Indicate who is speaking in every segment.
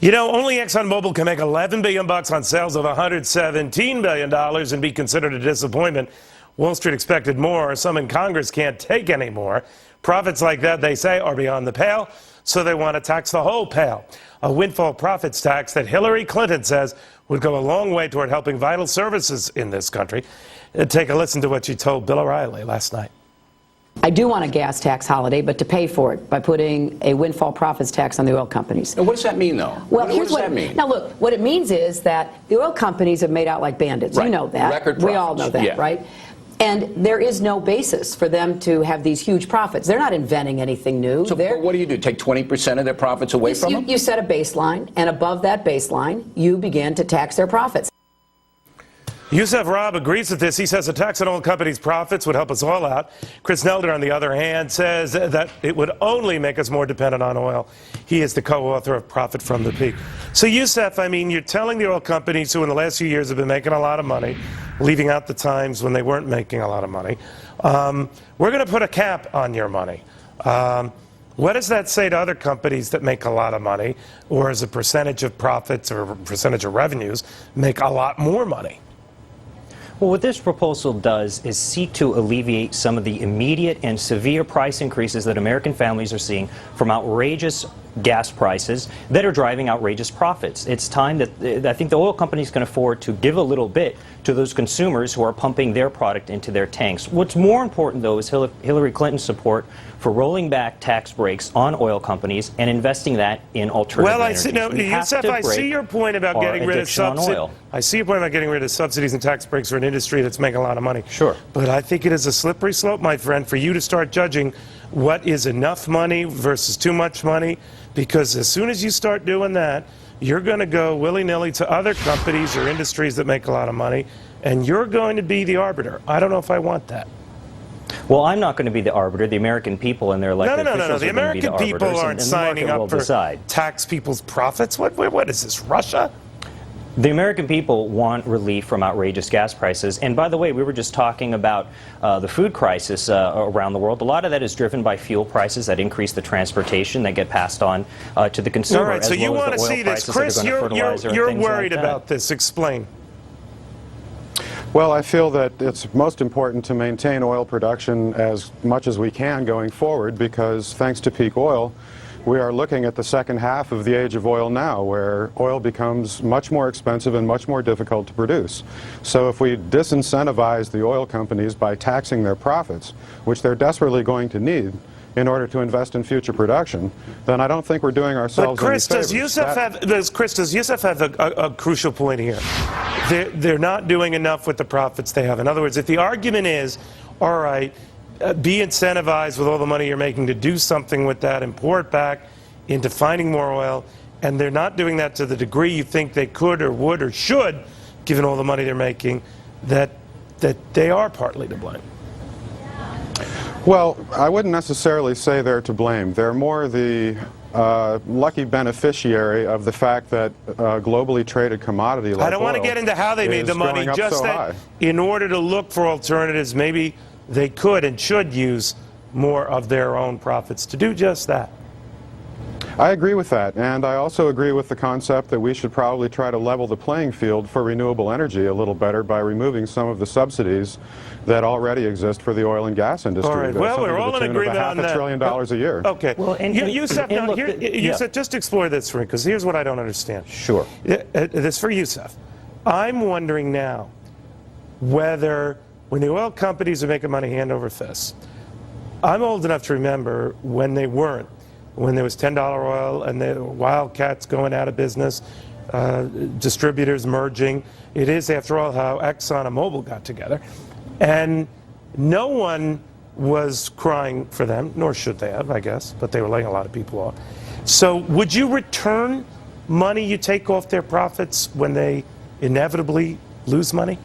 Speaker 1: You know, only ExxonMobil can make $11 billion on sales of $117 billion and be considered a disappointment. Wall Street expected more. Some in Congress can't take any more. Profits like that, they say, are beyond the pale, so they want to tax the whole pale. A windfall profits tax that Hillary Clinton says would go a long way toward helping vital services in this country. Take a listen to what she told Bill O'Reilly last night.
Speaker 2: I do want a gas tax holiday, but to pay for it by putting a windfall profits tax on the oil companies.
Speaker 3: Now, what does that mean, though?
Speaker 2: Well,
Speaker 3: what does that mean?
Speaker 2: Now, look, what it means is that the oil companies have made out like bandits.
Speaker 3: Right.
Speaker 2: You know that.
Speaker 3: Record profits.
Speaker 2: We all know that,
Speaker 3: yeah.
Speaker 2: right? And there is no basis for them to have these huge profits. They're not inventing anything new.
Speaker 3: So what do? Take 20% of their profits away from them?
Speaker 2: You set a baseline, and above that baseline, you begin to tax their profits.
Speaker 1: Yusef Raab agrees with this. He says a tax on oil companies' profits would help us all out. Chris Nelder, on the other hand, says that it would only make us more dependent on oil. He is the co-author of Profit from the Peak. So, Yusef, I mean, you're telling the oil companies who in the last few years have been making a lot of money, leaving out the times when they weren't making a lot of money, we're going to put a cap on your money. What does that say to other companies that make a lot of money, or as a percentage of profits or a percentage of revenues, make a lot more money?
Speaker 4: Well, what this proposal does is seek to alleviate some of the immediate and severe price increases that American families are seeing from outrageous gas prices that are driving outrageous profits. It's time that I think the oil companies can afford to give a little bit to those consumers who are pumping their product into their tanks. What's more important, though, is Hillary Clinton's support for rolling back tax breaks on oil companies and investing that in alternative energies.
Speaker 1: Well, Yusef, I see your point about getting rid of subsidies. I see your point about getting rid of subsidies and tax breaks for an industry that's making a lot of money.
Speaker 4: Sure.
Speaker 1: But I think it is a slippery slope, my friend, for you to start judging what is enough money versus too much money, because as soon as you start doing that, you're going to go willy-nilly to other companies or industries that make a lot of money, and you're going to be the arbiter. I don't know if I want that.
Speaker 4: Well, I'm not going to be the arbiter. The American people and their elected officials
Speaker 1: The
Speaker 4: are going to be the
Speaker 1: American people
Speaker 4: arbiters,
Speaker 1: aren't
Speaker 4: and
Speaker 1: signing
Speaker 4: the market
Speaker 1: up
Speaker 4: will
Speaker 1: for
Speaker 4: decide.
Speaker 1: tax people's profits. What is this, Russia?
Speaker 4: The American people want relief from outrageous gas prices. And by the way, we were just talking about the food crisis around the world. A lot of that is driven by fuel prices that increase the transportation that get passed on to the consumer.
Speaker 1: All right, so you want to see this. Chris, you're worried about this. Explain.
Speaker 5: Well, I feel that it's most important to maintain oil production as much as we can going forward, because thanks to peak oil, we are looking at the second half of the age of oil now, where oil becomes much more expensive and much more difficult to produce. So if we disincentivize the oil companies by taxing their profits, which they're desperately going to need in order to invest in future production, then I don't think we're doing ourselves any favors.
Speaker 1: But Chris, does Yusef have a crucial point here? They're not doing enough with the profits they have. In other words, if the argument is, all right, be incentivized with all the money you're making to do something with that and pour it back into finding more oil, and they're not doing that to the degree you think they could or would or should, given all the money they're making, that they are partly to blame.
Speaker 5: Well, I wouldn't necessarily say they're to blame. They're more the lucky beneficiary of the fact that globally traded commodity like
Speaker 1: I don't want to get into how they made the money, just that in order to look for alternatives, maybe they could and should use more of their own profits to do just that.
Speaker 5: I agree with that, and I also agree with the concept that we should probably try to level the playing field for renewable energy a little better by removing some of the subsidies that already exist for the oil and gas industry.
Speaker 1: All right. Well, we're all in agreement on that.
Speaker 5: $500 billion a year.
Speaker 1: Okay.
Speaker 4: Well,
Speaker 1: Yusef, just explore this for me, because here's what I don't understand.
Speaker 4: Sure.
Speaker 1: This for Yusef. I'm wondering now whether, when the oil companies are making money hand over fist, I'm old enough to remember when they weren't, when there was $10 oil and the wildcats going out of business, distributors merging. It is, after all, how Exxon and Mobil got together. And no one was crying for them, nor should they have, I guess, but they were laying a lot of people off. So would you return money you take off their profits when they inevitably lose money?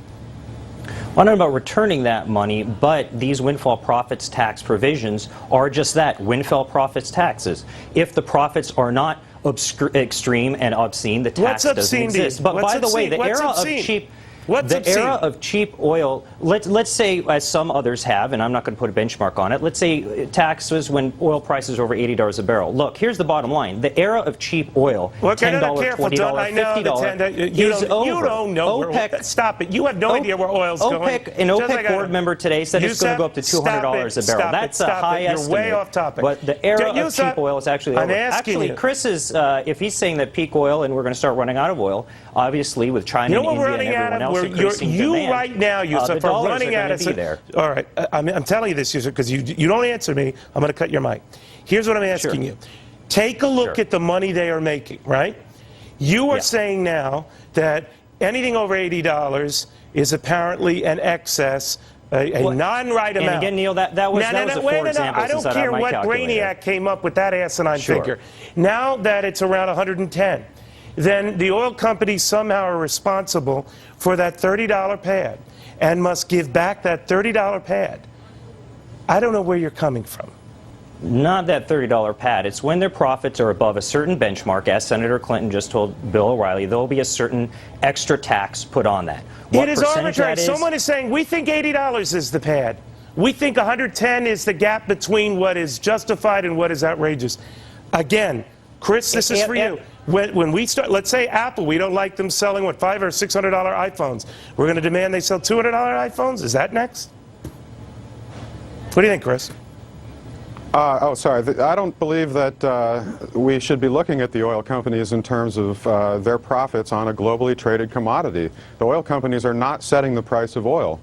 Speaker 4: Well, I don't know about returning that money, but these windfall profits tax provisions are just that, windfall profits taxes. If the profits are not extreme and obscene, the tax doesn't exist. But by the way, the era of cheap
Speaker 1: What's
Speaker 4: the
Speaker 1: obscene?
Speaker 4: era of cheap oil, let's say, as some others have, and I'm not going to put a benchmark on it, let's say taxes when oil prices are over $80 a barrel. Look, here's the bottom line. The era of cheap oil,
Speaker 1: Look,
Speaker 4: $10,
Speaker 1: careful,
Speaker 4: $20,
Speaker 1: Don, I know the
Speaker 4: $50,
Speaker 1: you
Speaker 4: is
Speaker 1: don't,
Speaker 4: over.
Speaker 1: You don't know
Speaker 4: OPEC,
Speaker 1: stop it. You have no idea where oil's going.
Speaker 4: An
Speaker 1: Just
Speaker 4: OPEC
Speaker 1: like
Speaker 4: board member today said it's going to go up to $200 a barrel. That's a high estimate.
Speaker 1: You're way off topic.
Speaker 4: But the era of cheap oil is actually over. Actually, Chris is, if he's saying that peak oil and we're going to start running out of oil, obviously with China and India and everyone else increasing demand,
Speaker 1: right now, Yusuf,
Speaker 4: the
Speaker 1: are
Speaker 4: dollars
Speaker 1: running out of
Speaker 4: be there.
Speaker 1: All right, I'm telling you this, Yusuf, because you don't answer me. I'm going to cut your mic. Here's what I'm asking you. Take a look at the money they are making, right? You are saying now that anything over $80 is apparently an excess, a non-right amount.
Speaker 4: And again, Neil, that was a for example.
Speaker 1: I don't care what Brainiac came up with that asinine figure. Now that it's around 110, then the oil companies somehow are responsible for that $30 pad and must give back that $30 pad. I don't know where you're coming from.
Speaker 4: Not that $30 pad. It's when their profits are above a certain benchmark, as Senator Clinton just told Bill O'Reilly, there will be a certain extra tax put on that. What
Speaker 1: it is arbitrary. Someone is saying, we think $80 is the pad. We think 110 is the gap between what is justified and what is outrageous. Again, Chris, this is for you. When we start, let's say Apple, we don't like them selling, what, $500 or $600 iPhones. We're going to demand they sell $200 iPhones? Is that next? What do you think, Chris?
Speaker 5: Sorry. I don't believe that we should be looking at the oil companies in terms of their profits on a globally traded commodity. The oil companies are not setting the price of oil.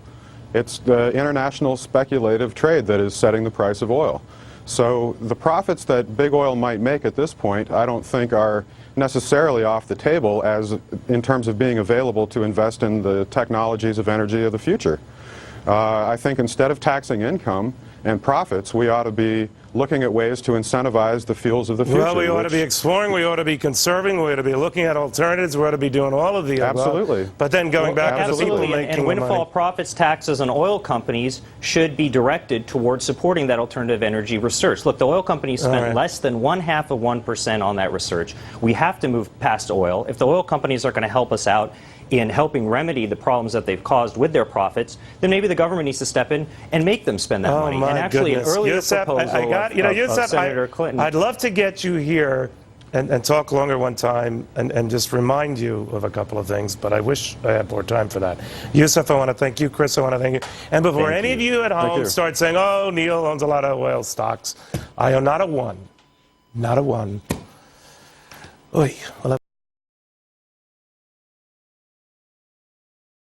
Speaker 5: It's the international speculative trade that is setting the price of oil. So the profits that big oil might make at this point, I don't think are necessarily off the table as in terms of being available to invest in the technologies of energy of the future. I think instead of taxing income and profits, we ought to be looking at ways to incentivize the fuels of the future.
Speaker 1: Well, we ought to be exploring, we ought to be conserving, we ought to be looking at alternatives, we ought to be doing all of the above.
Speaker 5: Absolutely.
Speaker 1: But then going back to the people making
Speaker 4: and windfall profits taxes on oil companies should be directed towards supporting that alternative energy research. Look, the oil companies spent less than 0.5% on that research. We have to move past oil. If the oil companies are going to help us out in helping remedy the problems that they've caused with their profits, then maybe the government needs to step in and make them spend that money.
Speaker 1: My
Speaker 4: and actually,
Speaker 1: goodness.
Speaker 4: an earlier
Speaker 1: Yusuf,
Speaker 4: proposal of Senator Clinton.
Speaker 1: I'd love to get you here and talk longer one time and just remind you of a couple of things, but I wish I had more time for that. Yusuf, I want to thank you. Chris, I want to thank you. And before any of you at home start saying, oh, Neil owns a lot of oil stocks, I own not a one. Not a one. Oy. Well,